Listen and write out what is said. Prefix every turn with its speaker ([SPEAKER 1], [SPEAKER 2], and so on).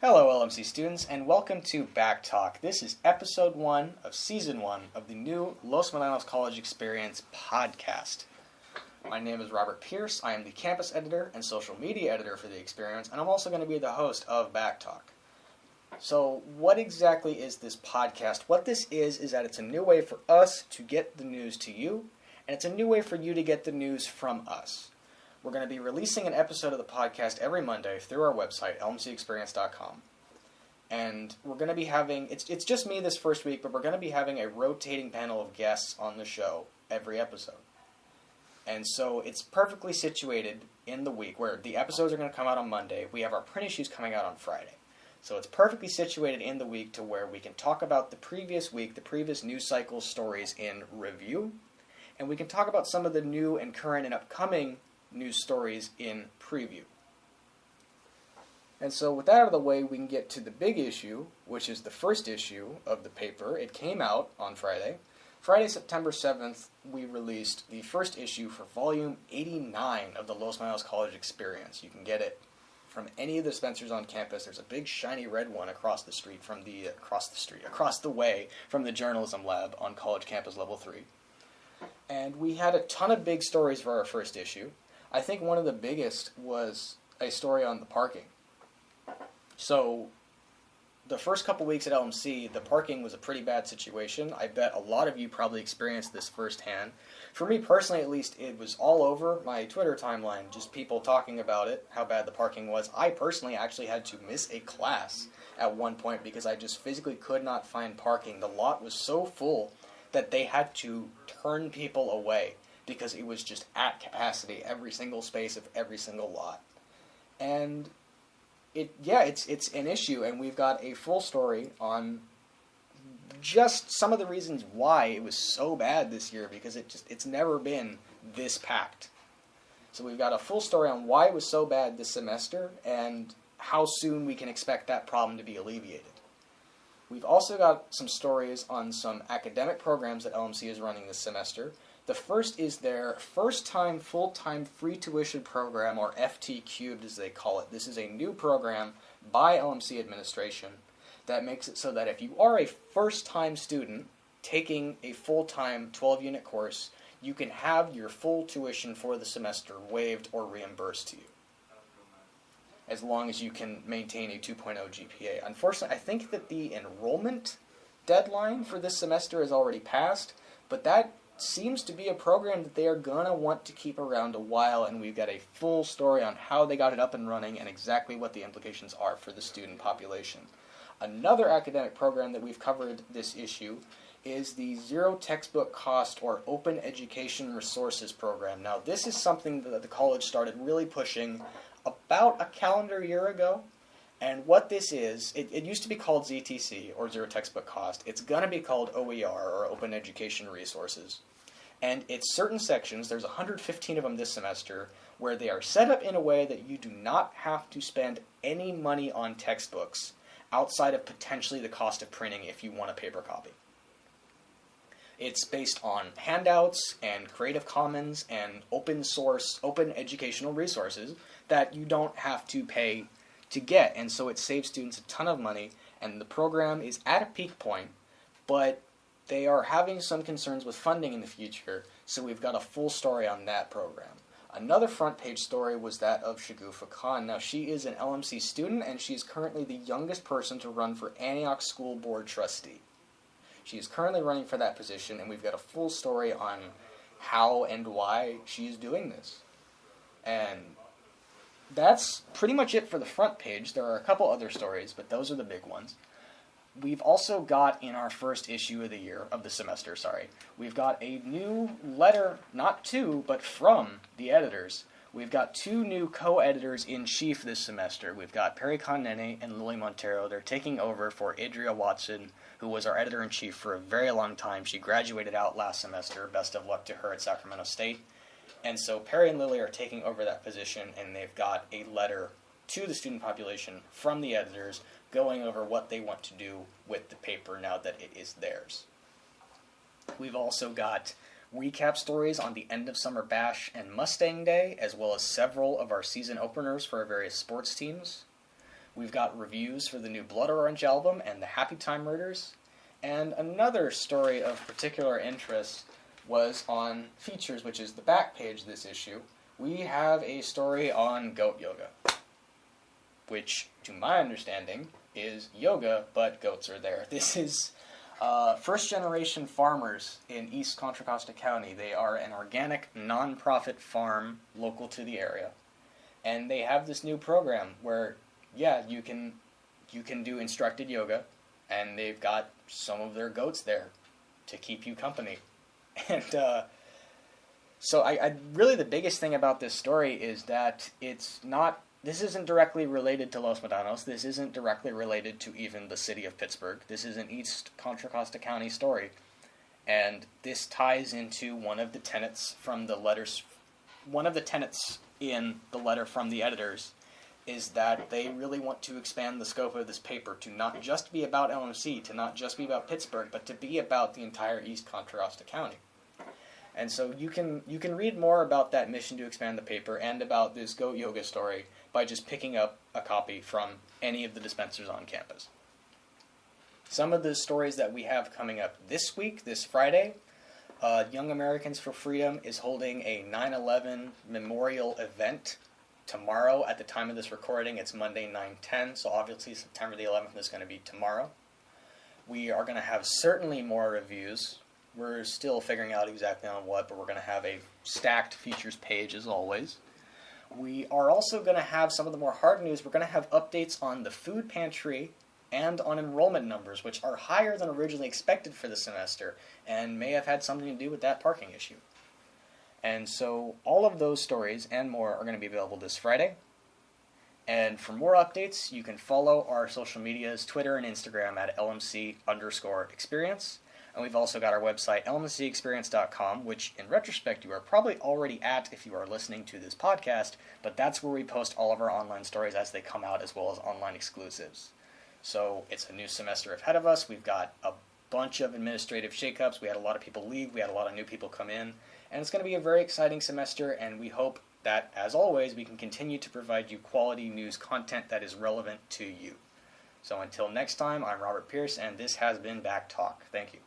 [SPEAKER 1] Hello, LMC students, and welcome to Back Talk. This is episode 1 of season 1 of the new Los Medanos College Experience podcast. My name is Robert Pierce. I am the campus editor and social media editor for the experience, and I'm also going to be the host of Back Talk. So, what exactly is this podcast? What this is that it's a new way for us to get the news to you, and it's a new way for you to get the news from us. We're going to be releasing an episode of the podcast every Monday through our website, lmcexperience.com. And we're going to be having, it's just me this first week, but we're going to be having a rotating panel of guests on the show every episode. And so it's perfectly situated in the week where the episodes are going to come out on Monday. We have our print issues coming out on Friday. So it's perfectly situated in the week to where we can talk about the previous week, the previous news cycle stories in review, and we can talk about some of the new and current and upcoming news stories in preview. And so with that out of the way, we can get to the big issue, which is the first issue of the paper. It came out on Friday. Friday, September 7th, we released the first issue for volume 89 of the Los Medanos College Experience. You can get it from any of the dispensers on campus. There's a big shiny red one across the way from the journalism lab on college campus level 3. And we had a ton of big stories for our first issue. I think one of the biggest was a story on the parking. So, the first couple weeks at LMC, the parking was a pretty bad situation. I bet a lot of you probably experienced this firsthand. For me personally, at least, it was all over my Twitter timeline, just people talking about it, how bad the parking was. I personally actually had to miss a class at one point because I just physically could not find parking. The lot was so full that they had to turn people away because it was just at capacity, every single space of every single lot. And it's an issue, and we've got a full story on just some of the reasons why it was so bad this year, because it's never been this packed. So we've got a full story on why it was so bad this semester and how soon we can expect that problem to be alleviated. We've also got some stories on some academic programs that LMC is running this semester. The first is their first-time full-time free tuition program, or FT Cubed as they call it. This is a new program by LMC administration that makes it so that if you are a first-time student taking a full-time 12-unit course, you can have your full tuition for the semester waived or reimbursed to you, as long as you can maintain a 2.0 GPA. Unfortunately, I think that the enrollment deadline for this semester has already passed, but that seems to be a program that they are going to want to keep around a while, and we've got a full story on how they got it up and running and exactly what the implications are for the student population. Another academic program that we've covered this issue is the Zero Textbook Cost or Open Education Resources program. Now, this is something that the college started really pushing about a calendar year ago. And what this is, it used to be called ZTC, or Zero Textbook Cost. It's going to be called OER, or Open Education Resources. And it's certain sections, there's 115 of them this semester, where they are set up in a way that you do not have to spend any money on textbooks outside of potentially the cost of printing if you want a paper copy. It's based on handouts and Creative Commons and open source, open educational resources that you don't have to pay to get, and so it saves students a ton of money, and the program is at a peak point, but they are having some concerns with funding in the future, so we've got a full story on that program. Another front page story was that of Shagufa Khan. Now, she is an LMC student, and she is currently the youngest person to run for Antioch School Board Trustee. She is currently running for that position, and we've got a full story on how and why she is doing this. And that's pretty much it for the front page. There are a couple other stories, but those are the big ones. We've also got in our first issue of the semester, we've got a new letter, not to, but from the editors. We've got 2 new co-editors-in-chief this semester. We've got Perry Con-Nene and Lily Montero. They're taking over for Adria Watson, who was our editor-in-chief for a very long time. She graduated out last semester. Best of luck to her at Sacramento State. And so Perry and Lily are taking over that position, and they've got a letter to the student population from the editors going over what they want to do with the paper now that it is theirs. We've also got recap stories on the end of summer bash and Mustang Day, as well as several of our season openers for our various sports teams. We've got reviews for the new Blood Orange album and the Happy Time Murders. And another story of particular interest was on Features, which is the back page of this issue. We have a story on goat yoga, which, to my understanding, is yoga, but goats are there. This is first-generation farmers in East Contra Costa County. They are an organic, non-profit farm local to the area. And they have this new program where, you can do instructed yoga, and they've got some of their goats there to keep you company. And so I really, the biggest thing about this story is that this isn't directly related to Los Medanos. This isn't directly related to even the city of Pittsburgh. This is an East Contra Costa County story. And this ties into one of the tenets from the letters. One of the tenets in the letter from the editors is that they really want to expand the scope of this paper to not just be about LMC, to not just be about Pittsburgh, but to be about the entire East Contra Costa County. And so you can read more about that mission to expand the paper and about this goat yoga story by just picking up a copy from any of the dispensers on campus. Some of the stories that we have coming up this week, this Friday, Young Americans for Freedom is holding a 9/11 memorial event tomorrow. At the time of this recording, it's Monday, 9/10, so obviously September the 11th is going to be tomorrow. We are going to have certainly more reviews. We're still figuring out exactly on what, but we're going to have a stacked features page as always. We are also going to have some of the more hard news. We're going to have updates on the food pantry and on enrollment numbers, which are higher than originally expected for the semester and may have had something to do with that parking issue. And so all of those stories and more are going to be available this Friday. And for more updates, you can follow our social medias, Twitter and Instagram at LMC_experience. And we've also got our website, lmcexperience.com, which in retrospect you are probably already at if you are listening to this podcast, but that's where we post all of our online stories as they come out, as well as online exclusives. So it's a new semester ahead of us. We've got a bunch of administrative shakeups. We had a lot of people leave. We had a lot of new people come in. And it's going to be a very exciting semester, and we hope that, as always, we can continue to provide you quality news content that is relevant to you. So until next time, I'm Robert Pierce, and this has been Back Talk. Thank you.